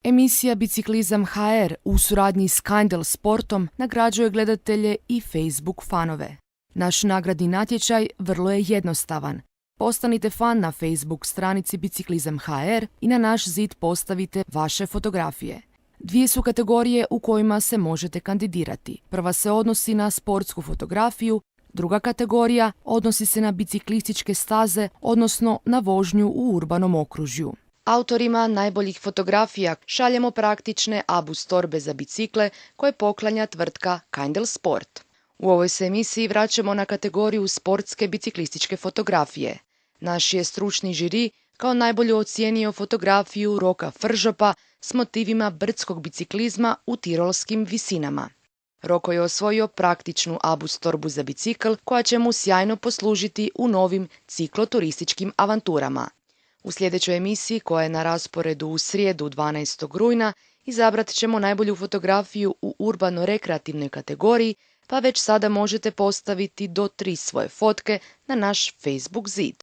Emisija Biciklizam HR u suradnji s Kindle Sportom nagrađuje gledatelje i Facebook fanove. Naš nagradni natječaj vrlo je jednostavan. Postanite fan na Facebook stranici Biciklizam HR i na naš zid postavite vaše fotografije. Dvije su kategorije u kojima se možete kandidirati. Prva se odnosi na sportsku fotografiju, druga kategorija odnosi se na biciklističke staze, odnosno na vožnju u urbanom okružju. Autorima najboljih fotografija šaljemo praktične abus torbe za bicikle koje poklanja tvrtka Kindle Sport. U ovoj se emisiji vraćamo na kategoriju sportske biciklističke fotografije. Naš je stručni žiri kao najbolje ocijenio fotografiju Roka Fržopa s motivima brdskog biciklizma u tirolskim visinama. Roko je osvojio praktičnu abus torbu za bicikl koja će mu sjajno poslužiti u novim cikloturističkim avanturama. U sljedećoj emisiji, koja je na rasporedu u srijedu 12. rujna, izabrat ćemo najbolju fotografiju u urbano-rekreativnoj kategoriji, pa već sada možete postaviti do 3 svoje fotke na naš Facebook zid.